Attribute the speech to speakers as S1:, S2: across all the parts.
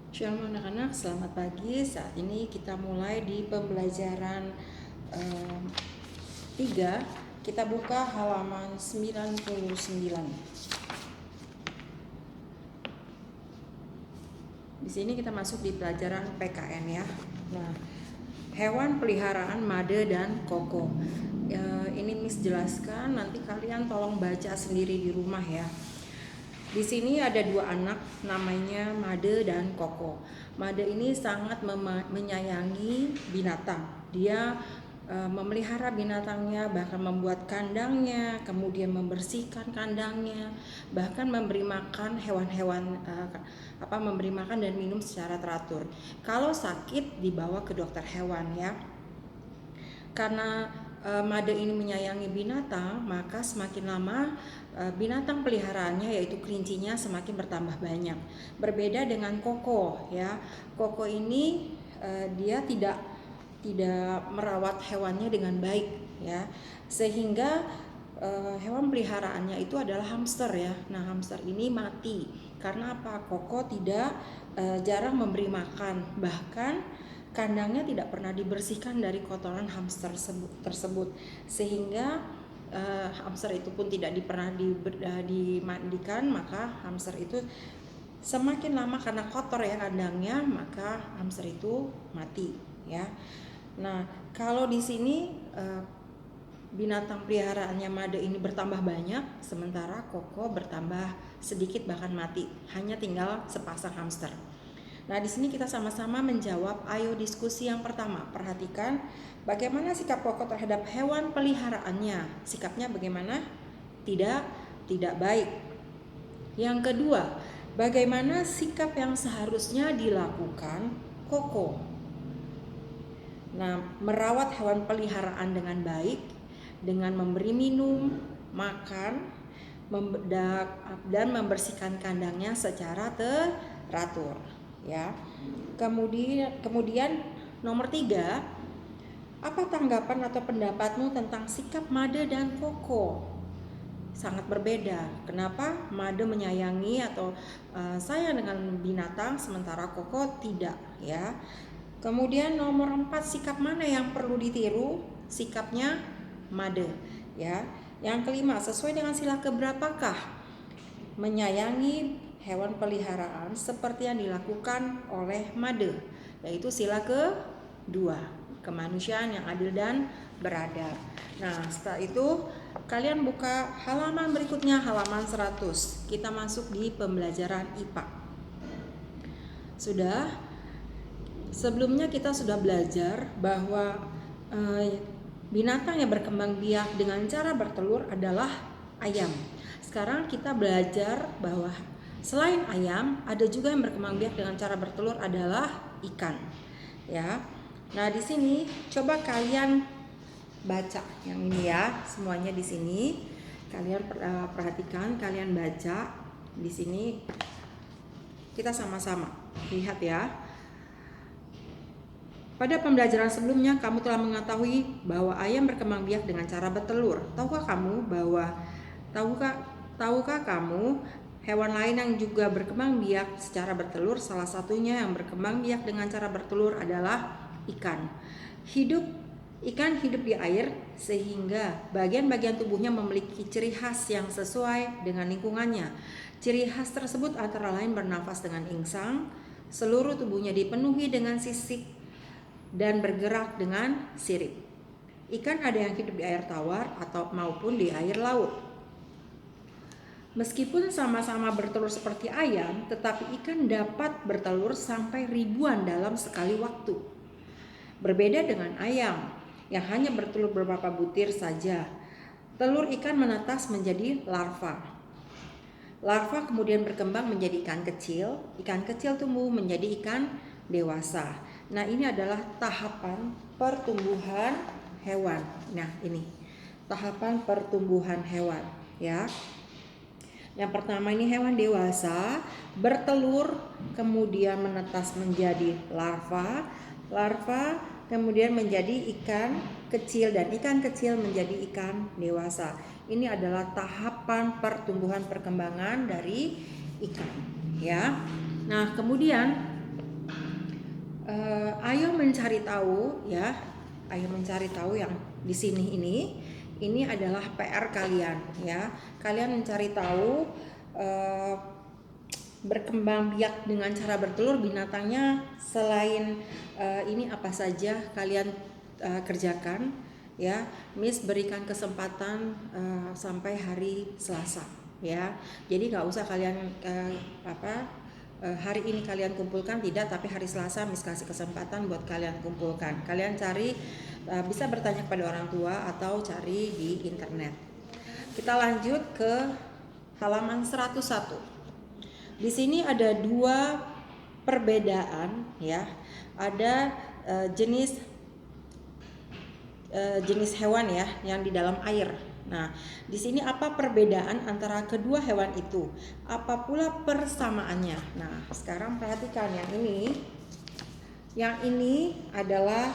S1: Shalom anak-anak, selamat pagi. Saat ini kita mulai di pembelajaran 3. Kita buka halaman 99. Di sini kita masuk di pelajaran PKN ya. Nah, hewan peliharaan Made dan Koko. Ini Miss jelaskan, nanti kalian tolong baca sendiri di rumah ya. Di sini ada dua anak, namanya Made dan Koko. Made ini sangat menyayangi binatang. Dia memelihara binatangnya, bahkan membuat kandangnya, kemudian membersihkan kandangnya, bahkan memberi makan hewan-hewan, memberi makan dan minum secara teratur. Kalau sakit dibawa ke dokter hewan ya. Karena Made ini menyayangi binatang, maka semakin lama binatang peliharaannya yaitu kelincinya semakin bertambah banyak. Berbeda dengan Koko ya. Koko ini dia tidak merawat hewannya dengan baik ya. Sehingga hewan peliharaannya itu adalah hamster ya. Nah, hamster ini mati karena apa? Koko tidak jarang memberi makan, bahkan kandangnya tidak pernah dibersihkan dari kotoran hamster tersebut, sehingga hamster itu pun tidak pernah dimandikan. Maka hamster itu semakin lama karena kotor ya kandangnya, maka hamster itu mati ya. Nah, kalau di sini binatang peliharaannya Made ini bertambah banyak, sementara Koko bertambah sedikit bahkan mati, hanya tinggal sepasang hamster. Nah, di sini kita sama-sama menjawab. Ayo diskusi yang pertama. Perhatikan bagaimana sikap Koko terhadap hewan peliharaannya. Sikapnya bagaimana? Tidak baik. Yang kedua, bagaimana sikap yang seharusnya dilakukan Koko? Nah, merawat hewan peliharaan dengan baik, dengan memberi minum, makan, dan membersihkan kandangnya secara teratur. Ya. Kemudian nomor 3, apa tanggapan atau pendapatmu tentang sikap Made dan Koko? Sangat berbeda. Kenapa Made menyayangi atau sayang dengan binatang sementara Koko tidak ya. Kemudian nomor 4, sikap mana yang perlu ditiru? Sikapnya Made ya. Yang kelima, sesuai dengan sila keberapakah menyayangi hewan peliharaan seperti yang dilakukan oleh Made, yaitu sila kedua, kemanusiaan yang adil dan beradab. Nah, setelah itu kalian buka halaman berikutnya, halaman 100. Kita masuk di pembelajaran IPA. Sebelumnya kita sudah belajar bahwa binatang yang berkembang biak dengan cara bertelur adalah ayam. Sekarang kita belajar bahwa selain ayam, ada juga yang berkembang biak dengan cara bertelur adalah ikan. Ya. Nah, di sini coba kalian baca yang ini ya, semuanya di sini. Kalian perhatikan, kalian baca di sini. Kita sama-sama lihat ya. Pada pembelajaran sebelumnya kamu telah mengetahui bahwa ayam berkembang biak dengan cara bertelur. Tahukah kamu hewan lain yang juga berkembang biak secara bertelur? Salah satunya yang berkembang biak dengan cara bertelur adalah ikan. Ikan hidup di air sehingga bagian-bagian tubuhnya memiliki ciri khas yang sesuai dengan lingkungannya. Ciri khas tersebut antara lain bernafas dengan insang, seluruh tubuhnya dipenuhi dengan sisik, dan bergerak dengan sirip. Ikan ada yang hidup di air tawar atau maupun di air laut. Meskipun sama-sama bertelur seperti ayam, tetapi ikan dapat bertelur sampai ribuan dalam sekali waktu. Berbeda dengan ayam yang hanya bertelur beberapa butir saja. Telur ikan menetas menjadi larva. Larva kemudian berkembang menjadi ikan kecil tumbuh menjadi ikan dewasa. Nah, ini adalah tahapan pertumbuhan hewan. Nah, ini tahapan pertumbuhan hewan ya. Yang pertama ini hewan dewasa, bertelur, kemudian menetas menjadi larva, kemudian menjadi ikan kecil, dan ikan kecil menjadi ikan dewasa. Ini adalah tahapan pertumbuhan perkembangan dari ikan ya. Nah, kemudian Ayo mencari tahu ya. Ayo mencari tahu yang di sini ini adalah PR kalian ya. Kalian mencari tahu berkembang biak dengan cara bertelur binatangnya selain ini apa saja kalian kerjakan ya. Miss berikan kesempatan sampai hari Selasa ya. Jadi nggak usah kalian hari ini kalian kumpulkan, tidak, tapi hari Selasa Miss kasih kesempatan buat kalian kumpulkan. Kalian cari, bisa bertanya kepada orang tua atau cari di internet. Kita lanjut ke halaman 101. Di sini ada dua perbedaan ya. Ada jenis hewan ya yang di dalam air. Nah, di sini apa perbedaan antara kedua hewan itu? Apa pula persamaannya? Nah, sekarang perhatikan yang ini. Yang ini adalah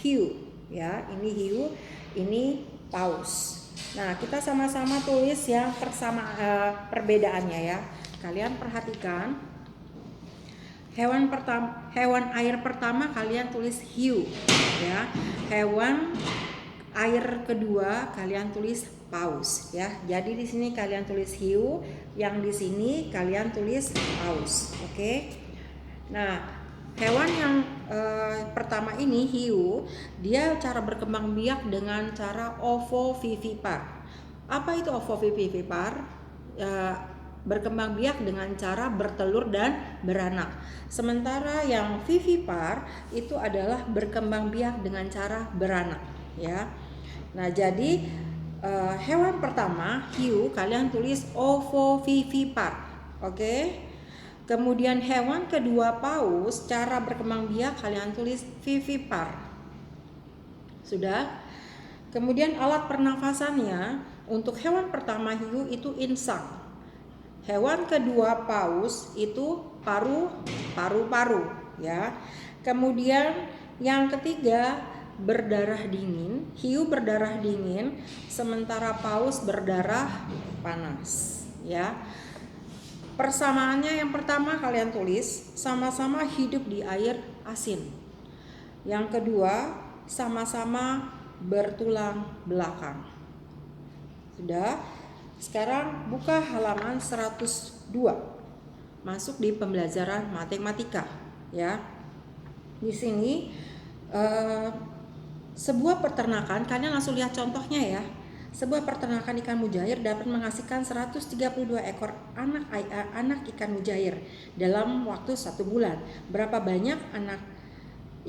S1: hiu, ya. Ini hiu, ini paus. Nah, kita sama-sama tulis yang perbedaannya ya. Kalian perhatikan. Hewan air pertama kalian tulis hiu, ya. Hewan air kedua kalian tulis paus ya. Jadi di sini kalian tulis hiu, yang di sini kalian tulis paus. Oke. Nah, hewan yang pertama ini hiu, dia cara berkembang biak dengan cara ovovivipar. Apa itu ovovivipar? Berkembang biak dengan cara bertelur dan beranak. Sementara yang vivipar itu adalah berkembang biak dengan cara beranak ya. Nah, jadi hewan pertama hiu kalian tulis ovovivipar. Oke. Kemudian hewan kedua paus, cara berkembang biak kalian tulis vivipar. Sudah? Kemudian alat pernafasannya untuk hewan pertama hiu itu insang. Hewan kedua paus itu paru-paru ya. Kemudian yang ketiga berdarah dingin, hiu berdarah dingin, sementara paus berdarah panas ya. Persamaannya yang pertama kalian tulis sama-sama hidup di air asin. Yang kedua sama-sama bertulang belakang. Sudah? Sekarang buka halaman 102. Masuk di pembelajaran matematika ya. Di sini sebuah peternakan, kalian langsung lihat contohnya ya. Sebuah peternakan ikan mujair dapat menghasilkan 132 ekor anak ikan mujair dalam waktu 1 bulan. Berapa banyak anak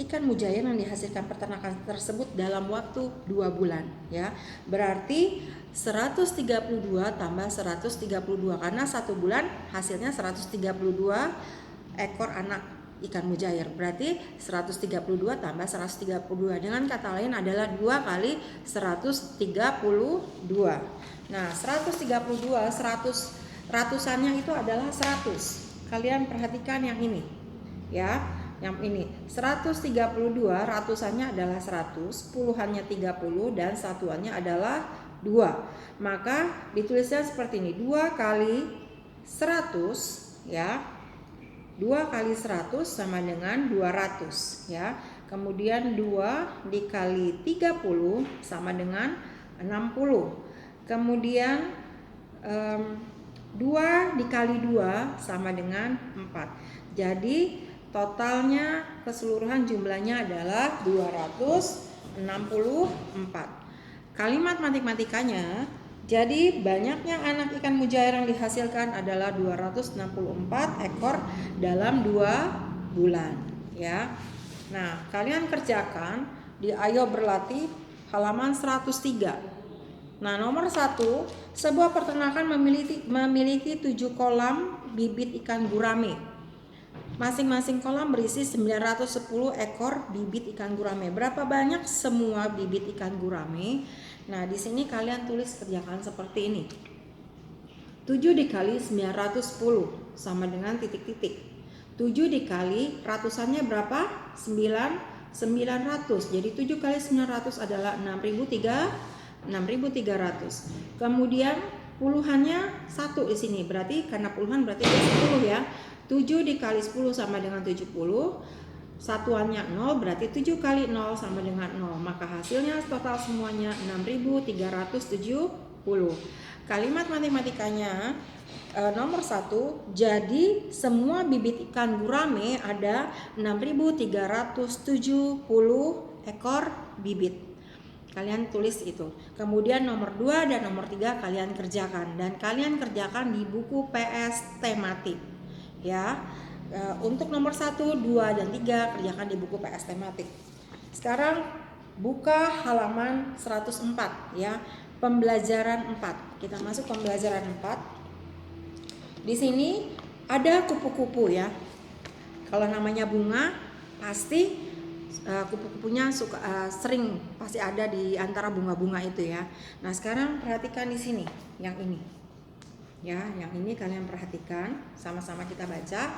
S1: ikan mujair yang dihasilkan peternakan tersebut dalam waktu 2 bulan ya. Berarti 132 tambah 132 karena 1 bulan hasilnya 132 ekor anak ikan mujair. Berarti 132 tambah 132 dengan kata lain adalah 2 kali 132. Nah, 132 ratusannya itu adalah 100. Kalian perhatikan yang ini ya. Yang ini 132 ratusannya adalah 100, puluhannya 30 dan satuannya adalah 2. Maka ditulisnya seperti ini, 2 kali 100 ya. 2 kali 100 sama dengan 200 ya. Kemudian 2 dikali 30 sama dengan 60. Kemudian 2 dikali 2 sama dengan 4. Jadi totalnya keseluruhan jumlahnya adalah 264. Kalimat matematikanya, jadi banyaknya anak ikan mujair yang dihasilkan adalah 264 ekor dalam 2 bulan ya. Nah, kalian kerjakan di Ayo Berlatih halaman 103. Nah, nomor 1, sebuah peternakan memiliki 7 kolam bibit ikan gurame. Masing-masing kolam berisi 910 ekor bibit ikan gurame. Berapa banyak semua bibit ikan gurame? Nah, di sini kalian tulis kerjakan seperti ini. 7 dikali 910 sama dengan titik-titik. 7 dikali ratusannya berapa? 900. Jadi 7 kali 900 adalah 6.300. Kemudian puluhannya 1 di sini. Berarti karena puluhan berarti 10 ya. 7 dikali 10 sama dengan 70. satuannya 0, berarti 7 kali 0 sama dengan 0. Maka hasilnya total semuanya 6.370. Kalimat matematikanya nomor 1, jadi semua bibit ikan gurame ada 6.370 ekor bibit. Kalian tulis itu. Kemudian nomor 2 dan nomor 3 kalian kerjakan, dan kalian kerjakan di buku PS tematik. Ya. Untuk nomor 1, 2 dan 3 kerjakan di buku PS tematik. Sekarang buka halaman 104 ya. Pembelajaran 4. Kita masuk pembelajaran 4. Di sini ada kupu-kupu ya. Kalau namanya bunga pasti kupu-kupunya sering pasti ada di antara bunga-bunga itu ya. Nah, sekarang perhatikan di sini yang ini. Ya, yang ini kalian perhatikan, sama-sama kita baca.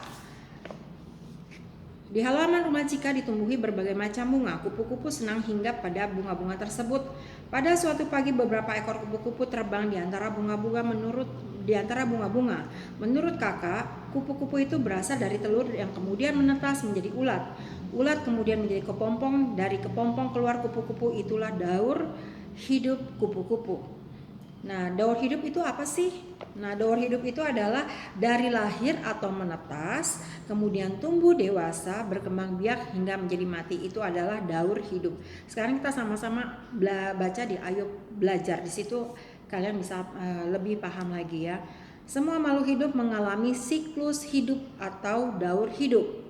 S1: Di halaman rumah Cika ditumbuhi berbagai macam bunga. Kupu-kupu senang hinggap pada bunga-bunga tersebut. Pada suatu pagi beberapa ekor kupu-kupu terbang di antara bunga-bunga. Menurut kakak, kupu-kupu itu berasal dari telur yang kemudian menetas menjadi ulat. Ulat kemudian menjadi kepompong, dari kepompong keluar kupu-kupu, itulah daur hidup kupu-kupu. Nah, daur hidup itu apa sih? Nah, daur hidup itu adalah dari lahir atau menetas, kemudian tumbuh dewasa, berkembang biak hingga menjadi mati. Itu adalah daur hidup. Sekarang kita sama-sama baca di Ayo Belajar. Di situ kalian bisa lebih paham lagi ya. Semua makhluk hidup mengalami siklus hidup atau daur hidup.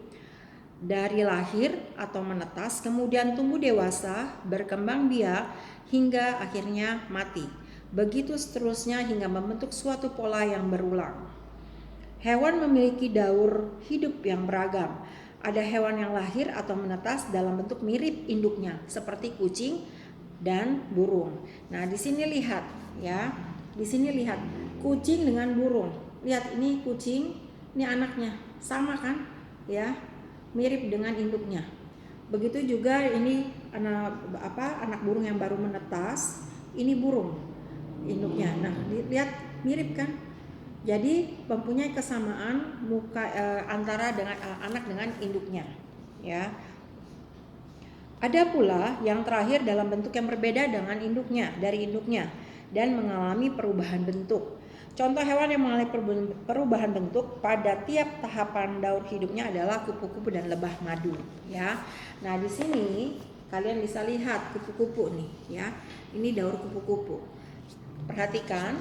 S1: Dari lahir atau menetas, kemudian tumbuh dewasa, berkembang biak, hingga akhirnya mati. Begitu seterusnya hingga membentuk suatu pola yang berulang. Hewan memiliki daur hidup yang beragam. Ada hewan yang lahir atau menetas dalam bentuk mirip induknya, seperti kucing dan burung. Nah, di sini lihat ya. Di sini lihat kucing dengan burung. Lihat, ini kucing, ini anaknya. Sama kan? Ya. Mirip dengan induknya. Begitu juga ini anak burung yang baru menetas, ini burung induknya. Nah, lihat mirip kan? Jadi mempunyai kesamaan muka antara dengan anak dengan induknya, ya. Ada pula yang terakhir dalam bentuk yang berbeda dari induknya dan mengalami perubahan bentuk. Contoh hewan yang mengalami perubahan bentuk pada tiap tahapan daur hidupnya adalah kupu-kupu dan lebah madu, ya. Nah, di sini kalian bisa lihat kupu-kupu nih, ya. Ini daur kupu-kupu. Perhatikan,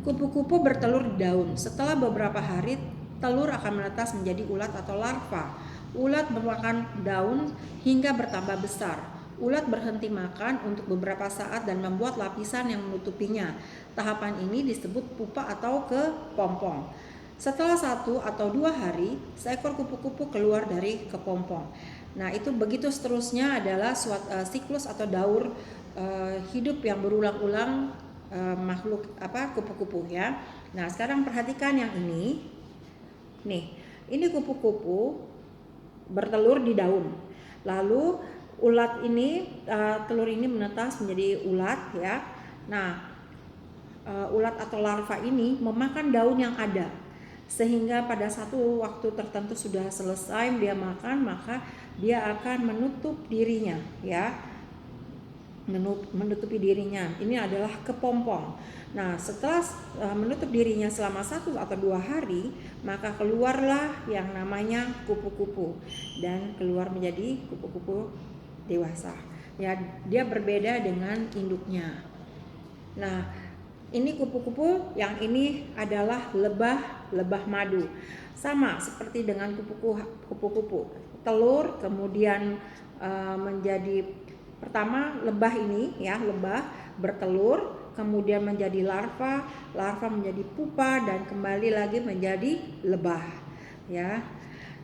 S1: kupu-kupu bertelur di daun. Setelah beberapa hari, telur akan menetas menjadi ulat atau larva. Ulat memakan daun hingga bertambah besar. Ulat berhenti makan untuk beberapa saat dan membuat lapisan yang menutupinya. Tahapan ini disebut pupa atau kepompong. Setelah 1 atau 2 hari, seekor kupu-kupu keluar dari kepompong. Nah, itu begitu seterusnya adalah siklus atau daur hidup yang berulang-ulang makhluk kupu-kupu ya. Nah, sekarang perhatikan yang ini. Nih, ini kupu-kupu bertelur di daun. Lalu ulat ini, telur ini menetas menjadi ulat ya. Nah, ulat atau larva ini memakan daun yang ada, sehingga pada satu waktu tertentu sudah selesai dia makan, maka dia akan menutup dirinya ya. Menutupi dirinya. Ini adalah kepompong. Nah, setelah menutup dirinya selama 1 atau 2 hari, maka keluarlah yang namanya kupu-kupu dan keluar menjadi kupu-kupu dewasa. Ya, dia berbeda dengan induknya. Nah, ini kupu-kupu, yang ini adalah lebah madu. Sama seperti dengan kupu-kupu. Telur kemudian menjadi pertama lebah ini ya, lebah bertelur, kemudian menjadi larva menjadi pupa dan kembali lagi menjadi lebah ya.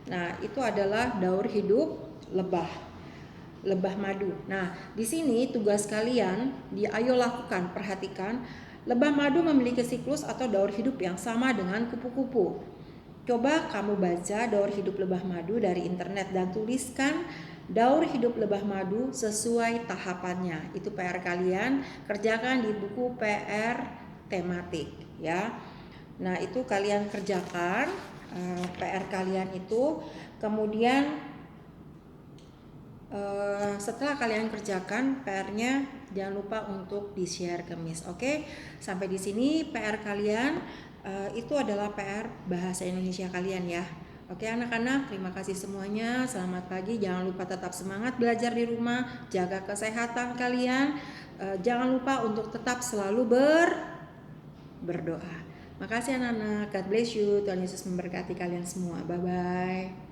S1: Nah, itu adalah daur hidup lebah madu. Nah, di sini tugas kalian ayo lakukan, perhatikan. Lebah madu memiliki siklus atau daur hidup yang sama dengan kupu-kupu. Coba kamu baca daur hidup lebah madu dari internet dan tuliskan daur hidup lebah madu sesuai tahapannya. Itu PR kalian, kerjakan di buku PR tematik ya. Nah, itu kalian kerjakan PR kalian itu. Kemudian Setelah kalian kerjakan PR-nya, jangan lupa untuk di-share ke Miss. Oke, sampai di sini PR kalian. Itu adalah PR bahasa Indonesia kalian ya. Oke anak-anak, terima kasih semuanya. Selamat pagi. Jangan lupa tetap semangat belajar di rumah, jaga kesehatan kalian. Jangan lupa untuk tetap selalu berdoa. Makasih anak-anak. God bless you. Tuhan Yesus memberkati kalian semua. Bye bye.